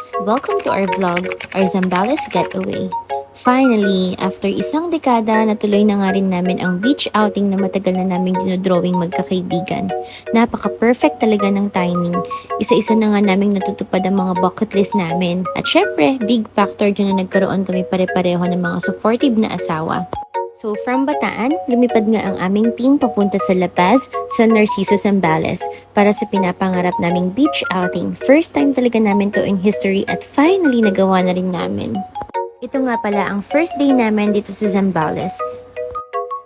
friends! Welcome to our vlog, our Zambales Getaway. Finally, after isang dekada, natuloy na nga rin namin ang beach outing na matagal na namin dinodrawing magkakaibigan. Napaka-perfect talaga ng timing. Isa-isa na nga naming natutupad ang mga bucket list namin. At syempre, big factor dyan na nagkaroon kami pare-pareho ng mga supportive na asawa. So from Bataan, lumipad nga ang aming team papunta sa La Paz, San Narciso, Zambales para sa pinapangarap naming beach outing. First time talaga namin to in history at finally nagawa na rin namin. Ito nga pala ang first day namin dito sa Zambales.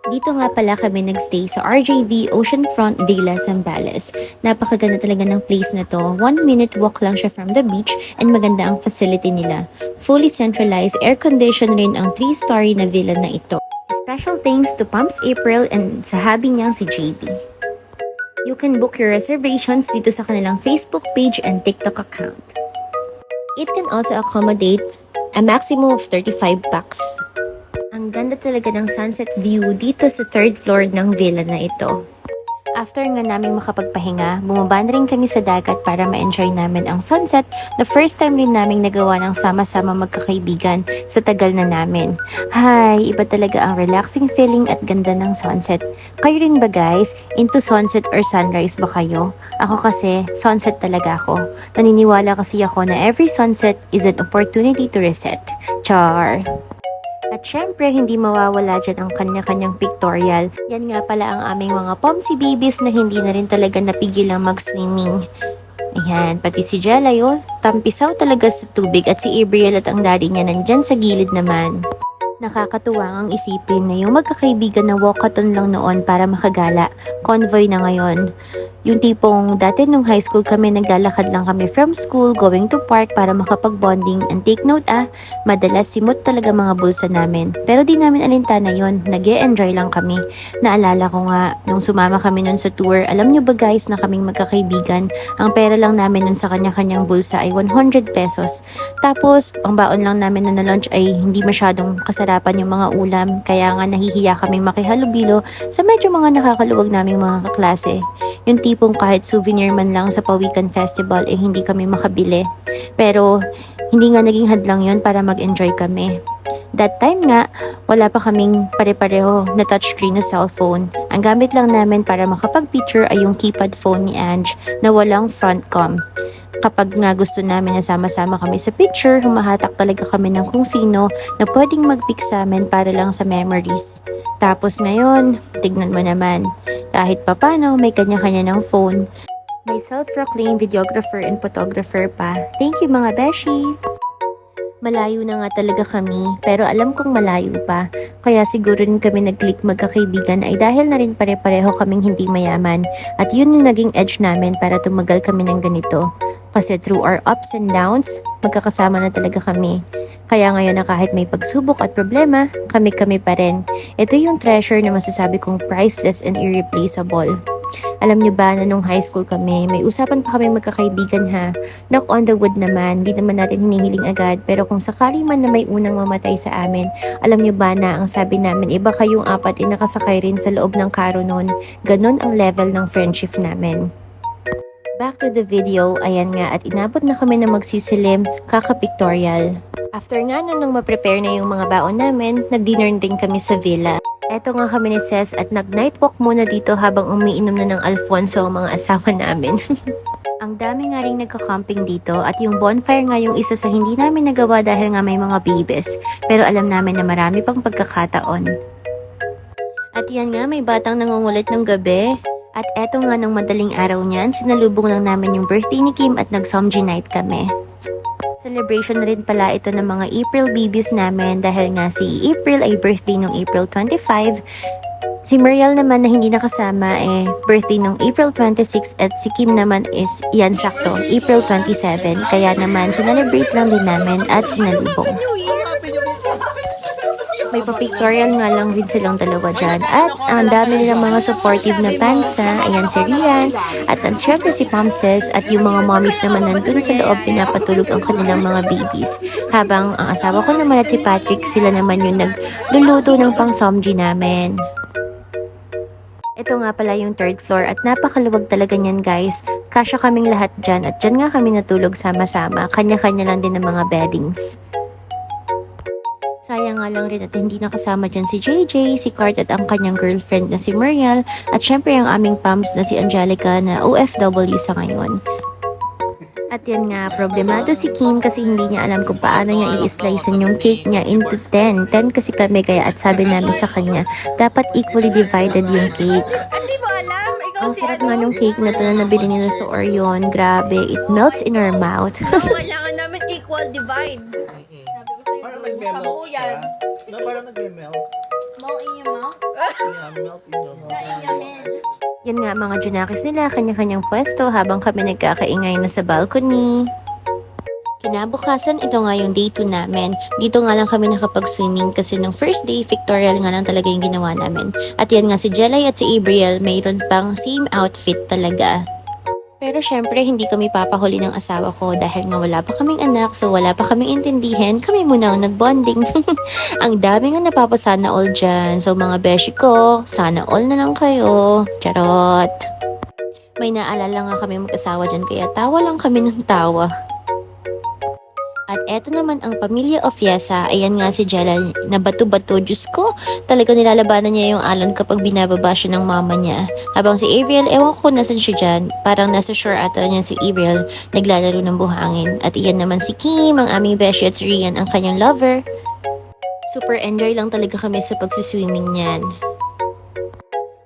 Dito nga pala kami nagstay sa RJV Oceanfront Villa, Zambales. Napakaganda talaga ng place na to. 1 minute walk lang siya from the beach and maganda ang facility nila. Fully centralized, air-conditioned rin ang 3-story na villa na ito. Special thanks to Pumps April and sa hubby niyang si JB. You can book your reservations dito sa kanilang Facebook page and TikTok account. It can also accommodate a maximum of 35 packs. Ang ganda talaga ng sunset view dito sa 3rd floor ng villa na ito. After nga naming makapagpahinga, bumaba na rin kami sa dagat para ma-enjoy namin ang sunset na first time rin naming nagawa ng sama-sama magkakaibigan sa tagal na namin. Hay, iba talaga ang relaxing feeling at ganda ng sunset. Kayo rin ba guys? Into sunset or sunrise ba kayo? Ako kasi, sunset talaga ako. Naniniwala kasi ako na every sunset is an opportunity to reset. Char! At syempre, hindi mawawala dyan ang kanya-kanyang pictorial. Yan nga pala ang aming mga pomsi babies na hindi na rin talaga napigilang mag-swimming. Ayan, pati si Jelay, tampisaw talaga sa tubig at si Abriel at ang daddy niya nandyan sa gilid naman. Nakakatuwa ang isipin na yung magkakaibigan na walkathon lang noon para makagala, convoy na ngayon. Yung tipong dati nung high school kami naglalakad lang kami from school going to park para makapag-bonding. And take note madalas simot talaga mga bulsa namin. Pero di namin alintana yon, nag-e-enjoy lang kami. Naalala ko nga, nung sumama kami nun sa tour, alam nyo ba guys na kaming magkakaibigan, ang pera lang namin nun sa kanya-kanyang bulsa ay 100 pesos. Tapos, ang baon lang namin nun na lunch ay hindi masyadong kasarapan yung mga ulam. Kaya nga nahihiya kaming makihalubilo sa medyo mga nakakaluwag naming mga kaklase. Yung tipong kahit souvenir man lang sa Pawikan Festival hindi kami makabili. Pero hindi nga naging hadlang yon para mag-enjoy kami. That time nga, wala pa kaming pare-pareho na touchscreen na cellphone. Ang gamit lang namin para makapag-picture ay yung keypad phone ni Ange na walang front cam. Kapag nga gusto namin na sama-sama kami sa picture, humahatak talaga kami ng kung sino na pwedeng mag-pic sa amin para lang sa memories. Tapos ngayon, tignan mo naman, kahit papano may kanya-kanya ng phone. May self-proclaimed videographer and photographer pa. Thank you mga beshi! Malayo na nga talaga kami, pero alam kong malayo pa. Kaya siguro rin kami nag-click magkakaibigan ay dahil na rin pare-pareho kaming hindi mayaman. At yun yung naging edge namin para tumagal kami ng ganito. Kasi through our ups and downs, magkakasama na talaga kami. Kaya ngayon na kahit may pagsubok at problema, kami-kami pa rin. Ito yung treasure na masasabi kong priceless and irreplaceable. Alam nyo ba na nung high school kami, may usapan pa kami magkakaibigan ha. Knock on the wood naman, di naman natin hinihiling agad. Pero kung sakali man na may unang mamatay sa amin, alam nyo ba na ang sabi namin, iba kayong apat nakasakay rin sa loob ng karo nun. Ganon ang level ng friendship namin. Back to the video, ayan nga at inabot na kami na magsisilim, kaka-pictorial. After nga nung ma-prepare na yung mga baon namin, nag-dinner din kami sa villa. Eto nga kami ni Ces at nag-night walk muna dito habang umiinom na ng Alfonso ang mga asawa namin. Ang dami nga rin nagka-camping dito at yung bonfire nga yung isa sa hindi namin nagawa dahil nga may mga babies. Pero alam namin na marami pang pagkakataon. At yan nga may batang nangungulit ng gabi. At eto nga ng madaling araw niyan, sinalubong lang namin yung birthday ni Kim at nag-somji night kami. Celebration na rin pala ito ng mga April babies namin dahil nga si April ay birthday nung April 25. Si Mariel naman na hindi nakasama birthday nung April 26 at si Kim naman is yan sakto, April 27. Kaya naman sinelebrate lang din namin at sinalubong. May pa-pictorial nga lang din silang dalawa dyan. At ang dami nilang mga supportive na fans ayan si Rian, at syempre si Pamses, at yung mga mommies naman nandun sa loob pinapatulog ang kanilang mga babies. Habang ang asawa ko naman at si Patrick, sila naman yung nagluluto ng pang-somji namin. Ito nga pala yung third floor at napakaluwag talaga niyan guys. Kasya kaming lahat dyan at dyan nga kami natulog sama-sama. Kanya-kanya lang din ng mga beddings. Sayang nga lang rin at hindi nakasama dyan si JJ, si Cart at ang kanyang girlfriend na si Muriel at syempre ang aming pams na si Angelica na OFW sa ngayon. At yan nga, problemado si Kim kasi hindi niya alam kung paano niya i-slicean yung cake niya into 10. 10 kasi kami kaya at sabi namin sa kanya, dapat equally divided yung cake. Hindi mo alam? Ikaw Ang si sarap nga nung cake na to na nabili nila sa Orion. Grabe, it melts in our mouth. Kailangan namin equal divide. Sabi ko sa'yo, Parang gawin mo nagme-melt 10 yan. siya. Parang nagme-melt. Mau in your mouth? Yeah, melt in the mouth. Na in your head. Yan nga mga Junakis nila, kanya-kanyang pwesto habang kami nagkakaingay na sa balcony. Kinabukasan, ito nga yung day 2 namin. Dito nga lang kami nakapag-swimming kasi nung first day, pictorial nga lang talaga yung ginawa namin. At yan nga si Jelay at si Abriel, mayroon pang same outfit talaga. Pero syempre, hindi kami papahuli ng asawa ko dahil nga wala pa kaming anak, so wala pa kaming intindihin. Kami muna ang nagbonding. Ang dami nga napapasana all dyan. So mga beshi ko, sana all na lang kayo. Charot. May naalala nga kami mag-asawa dyan kaya tawa lang kami ng tawa. At eto naman ang pamilya of Yesa, ayan nga si Jella na bato-bato, Diyos ko, talaga nilalabanan niya yung alon kapag binababa siya ng mama niya. Habang si Ariel, ewan ko nasan siya dyan, parang nasa shore ata niya si Ariel, naglalaro ng buhangin. At iyan naman si Kim, ang aming beshi at si Rian, ang kanyang lover. Super enjoy lang talaga kami sa pagsiswimming niyan.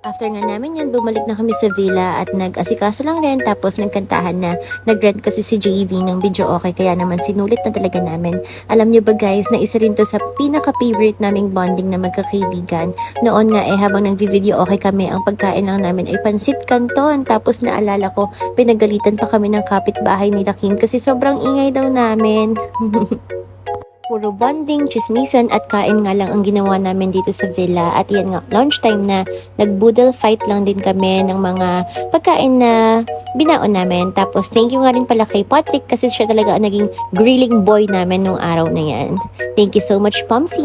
After nga namin yan, bumalik na kami sa villa at nag-asikaso lang rin tapos nagkantahan na. Nag-rent kasi si JV ng video okay kaya naman sinulit na talaga namin. Alam nyo ba guys na isa rin to sa pinaka-favorite naming bonding na magkakaibigan. Noon nga habang nag-video okay kami, ang pagkain lang namin ay pansit canton. Tapos naalala ko, pinagalitan pa kami ng kapitbahay ni Kim kasi sobrang ingay daw namin. Puro bonding, chismisan at kain nga lang ang ginawa namin dito sa villa. At yan nga, lunchtime na, nag-boodle fight lang din kami ng mga pagkain na binaon namin. Tapos thank you nga rin pala kay Patrick kasi siya talaga ang naging grilling boy namin nung araw na yan. Thank you so much, Pomsi!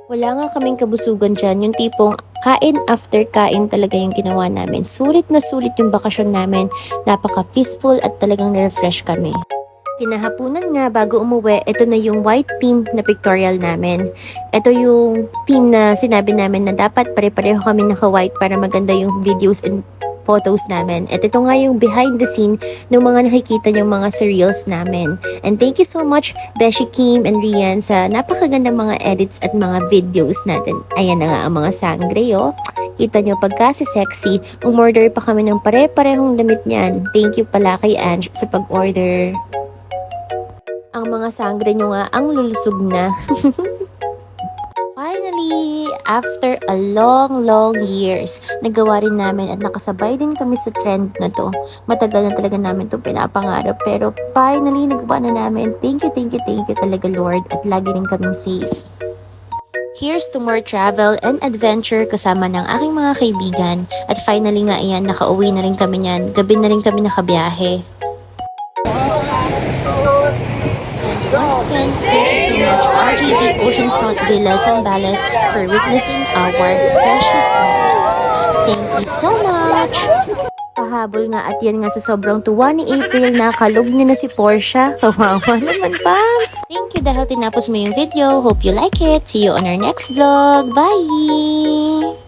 Wala nga kaming kabusugan dyan, yung tipong kain after kain talaga yung ginawa namin. Sulit na sulit yung bakasyon namin, napaka-peaceful at talagang na-refresh kami. Kinahapunan nga bago umuwi, ito na yung white theme na pictorial namin. Ito yung theme na sinabi namin na dapat pare-pareho kami naka-white para maganda yung videos and photos namin. At ito nga yung behind the scene ng mga nakikita yung mga serials namin. And thank you so much, Beshi, Kim, and Rian sa napakagandang mga edits at mga videos natin. Ayan na nga ang mga sangre, oh. Kita nyo, pagka si sexy, umorder pa kami ng pare-parehong damit niyan. Thank you pala kay Ange sa pag-order. Ang mga sangre nyo nga ang lulusog na. Finally, after a long years, nagawa rin namin at nakasabay din kami sa trend na to. Matagal na talaga namin itong pinapangarap pero finally nagawa na namin. Thank you talaga Lord at lagi rin kaming safe. Here's to more travel and adventure kasama ng aking mga kaibigan. At finally nga ayan, nakauwi na rin kami niyan. Gabi na rin kami nakabiyahe. Once again, thank you so much RGB Oceanfront Villa Zambales for witnessing our precious moments. Thank you so much! Pahabol nga at yan nga sa sobrang tuwa ni April na kalog niya na si Portia. Kawawa naman, Pams! Thank you dahil tinapos mo yung video. Hope you like it. See you on our next vlog. Bye!